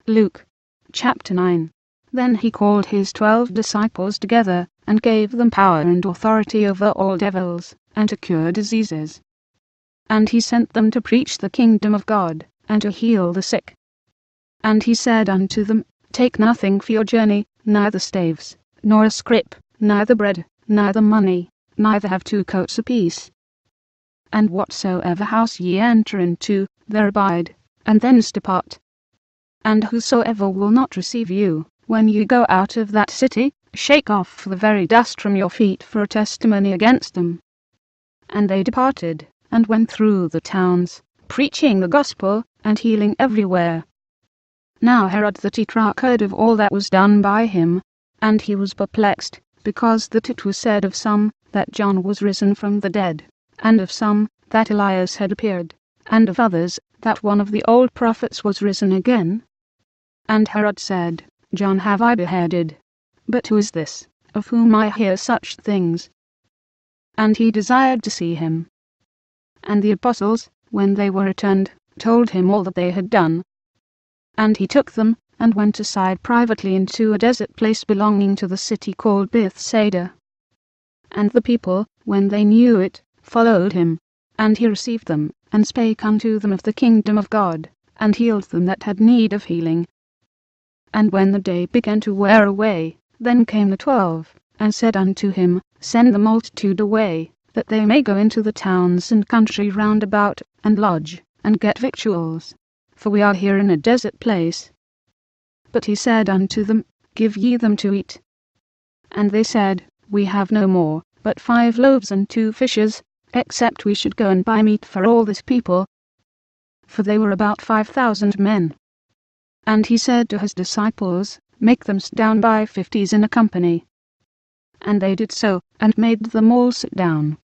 Luke chapter 9. Then he called his 12 disciples together, and gave them power and authority over all devils, and to cure diseases. And he sent them to preach the kingdom of God, and to heal the sick. And he said unto them, Take nothing for your journey, neither staves, nor a scrip, neither bread, neither money, neither have 2 coats apiece. And whatsoever house ye enter into, there abide, and thence depart. And whosoever will not receive you, when you go out of that city, shake off the very dust from your feet for a testimony against them. And they departed, and went through the towns, preaching the gospel, and healing everywhere. Now Herod the Tetrarch heard of all that was done by him, and he was perplexed, because that it was said of some, that John was risen from the dead, and of some, that Elias had appeared, and of others, that one of the old prophets was risen again. And Herod said, John have I beheaded. But who is this, of whom I hear such things? And he desired to see him. And the apostles, when they were returned, told him all that they had done. And he took them, and went aside privately into a desert place belonging to the city called Bethsaida. And the people, when they knew it, followed him. And he received them, and spake unto them of the kingdom of God, and healed them that had need of healing. And when the day began to wear away, then came the 12, and said unto him, Send the multitude away, that they may go into the towns and country round about, and lodge, and get victuals. For we are here in a desert place. But he said unto them, Give ye them to eat. And they said, We have no more, but 5 loaves and 2 fishes, except we should go and buy meat for all this people. For they were about 5,000 men. And he said to his disciples, Make them sit down by 50s in a company. And they did so, and made them all sit down.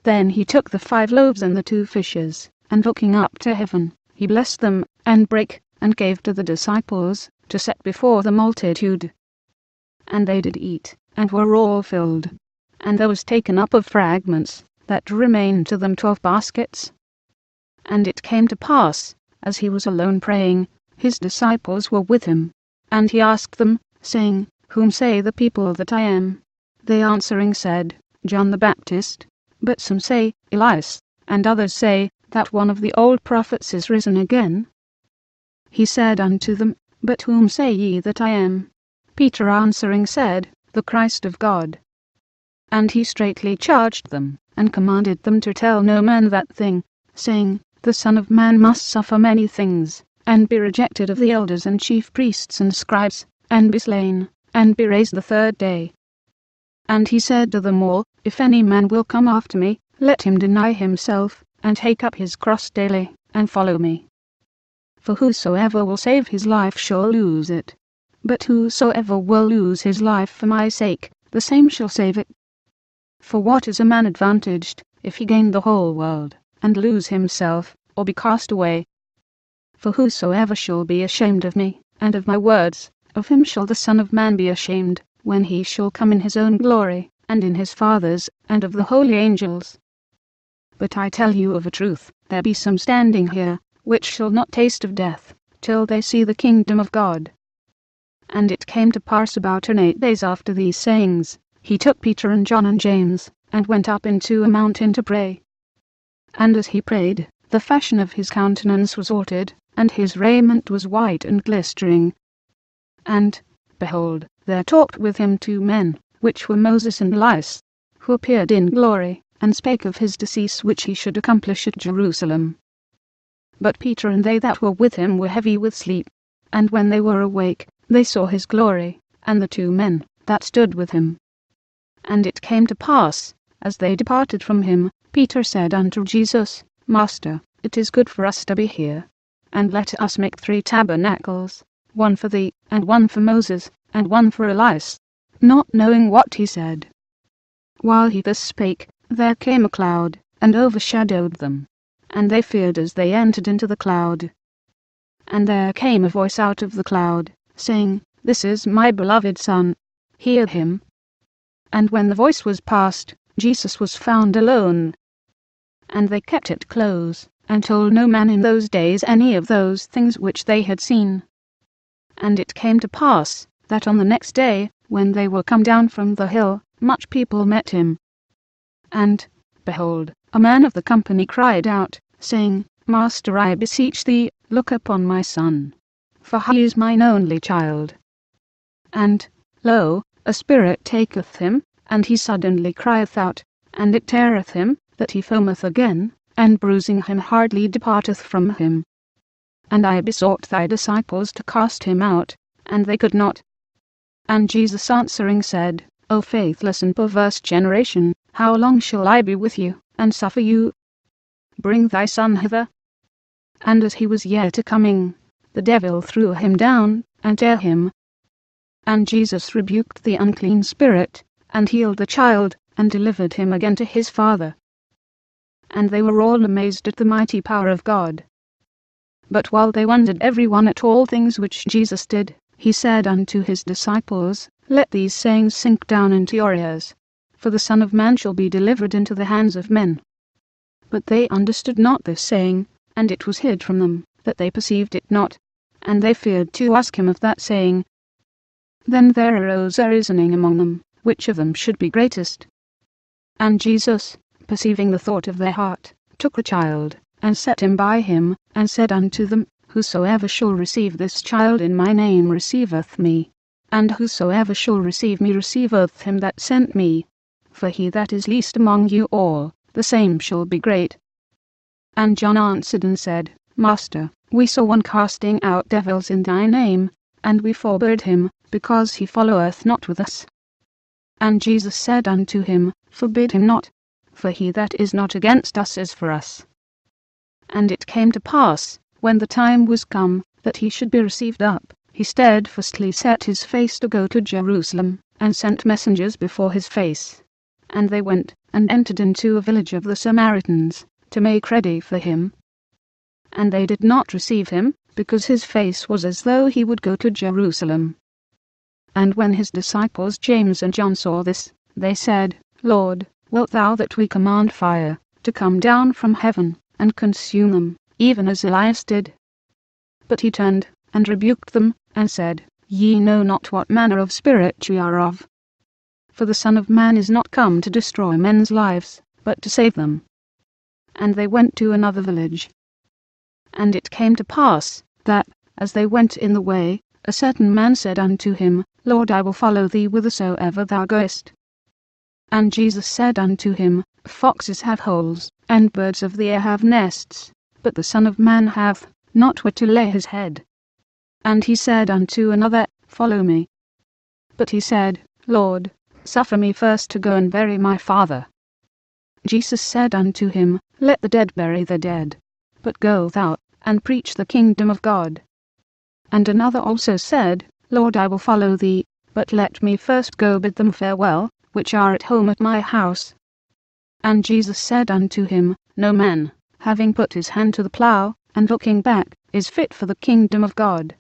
Then he took the 5 loaves and the 2 fishes, and looking up to heaven, he blessed them, and brake, and gave to the disciples, to set before the multitude. And they did eat, and were all filled. And there was taken up of fragments, that remained to them 12 baskets. And it came to pass, as he was alone praying, his disciples were with him. And he asked them, saying, Whom say the people that I am? They answering said, John the Baptist. But some say, Elias, and others say, that one of the old prophets is risen again. He said unto them, But whom say ye that I am? Peter answering said, The Christ of God. And he straitly charged them, and commanded them to tell no man that thing, saying, The Son of Man must suffer many things, and be rejected of the elders and chief priests and scribes, and be slain, and be raised the 3rd day. And he said to them all, If any man will come after me, let him deny himself, and take up his cross daily, and follow me. For whosoever will save his life shall lose it. But whosoever will lose his life for my sake, the same shall save it. For what is a man advantaged, if he gain the whole world, and lose himself, or be cast away? For whosoever shall be ashamed of me, and of my words, of him shall the Son of Man be ashamed, when he shall come in his own glory, and in his Father's, and of the holy angels. But I tell you of a truth, there be some standing here, which shall not taste of death, till they see the kingdom of God. And it came to pass about 8 days after these sayings, he took Peter and John and James, and went up into a mountain to pray. And as he prayed, the fashion of his countenance was altered, and his raiment was white and glistering. And, behold, there talked with him 2 men, which were Moses and Elias, who appeared in glory, and spake of his decease which he should accomplish at Jerusalem. But Peter and they that were with him were heavy with sleep, and when they were awake, they saw his glory, and the 2 men that stood with him. And it came to pass, as they departed from him, Peter said unto Jesus, Master, it is good for us to be here. And let us make 3 tabernacles, one for thee, and one for Moses, and one for Elias, not knowing what he said. While he thus spake, there came a cloud, and overshadowed them, and they feared as they entered into the cloud. And there came a voice out of the cloud, saying, This is my beloved Son, hear him. And when the voice was past, Jesus was found alone. And they kept it close, and told no man in those days any of those things which they had seen. And it came to pass, that on the next day, when they were come down from the hill, much people met him. And, behold, a man of the company cried out, saying, Master, I beseech thee, look upon my son, for he is mine only child. And, lo, a spirit taketh him, and he suddenly crieth out, and it teareth him, that he foameth again, and bruising him hardly departeth from him. And I besought thy disciples to cast him out, and they could not. And Jesus answering said, O faithless and perverse generation, how long shall I be with you, and suffer you? Bring thy son hither. And as he was yet coming, the devil threw him down, and tare him. And Jesus rebuked the unclean spirit, and healed the child, and delivered him again to his father. And they were all amazed at the mighty power of God. But while they wondered every one at all things which Jesus did, he said unto his disciples, Let these sayings sink down into your ears, for the Son of Man shall be delivered into the hands of men. But they understood not this saying, and it was hid from them, that they perceived it not, and they feared to ask him of that saying. Then there arose a reasoning among them, which of them should be greatest. And Jesus, perceiving the thought of their heart, took the child, and set him by him, and said unto them, Whosoever shall receive this child in my name receiveth me, and whosoever shall receive me receiveth him that sent me. For he that is least among you all, the same shall be great. And John answered and said, Master, we saw one casting out devils in thy name, and we forbade him, because he followeth not with us. And Jesus said unto him, Forbid him not, for he that is not against us is for us. And it came to pass, when the time was come, that he should be received up, he steadfastly set his face to go to Jerusalem, and sent messengers before his face. And they went, and entered into a village of the Samaritans, to make ready for him. And they did not receive him, because his face was as though he would go to Jerusalem. And when his disciples James and John saw this, they said, Lord, wilt thou that we command fire to come down from heaven, and consume them, even as Elias did? But he turned, and rebuked them, and said, Ye know not what manner of spirit ye are of. For the Son of Man is not come to destroy men's lives, but to save them. And they went to another village. And it came to pass, that, as they went in the way, a certain man said unto him, Lord, I will follow thee whithersoever thou goest. And Jesus said unto him, Foxes have holes, and birds of the air have nests, but the Son of Man hath not where to lay his head. And he said unto another, Follow me. But he said, Lord, suffer me first to go and bury my father. Jesus said unto him, Let the dead bury their dead, but go thou, and preach the kingdom of God. And another also said, Lord, I will follow thee, but let me first go bid them farewell, which are at home at my house. And Jesus said unto him, No man, having put his hand to the plough, and looking back, is fit for the kingdom of God.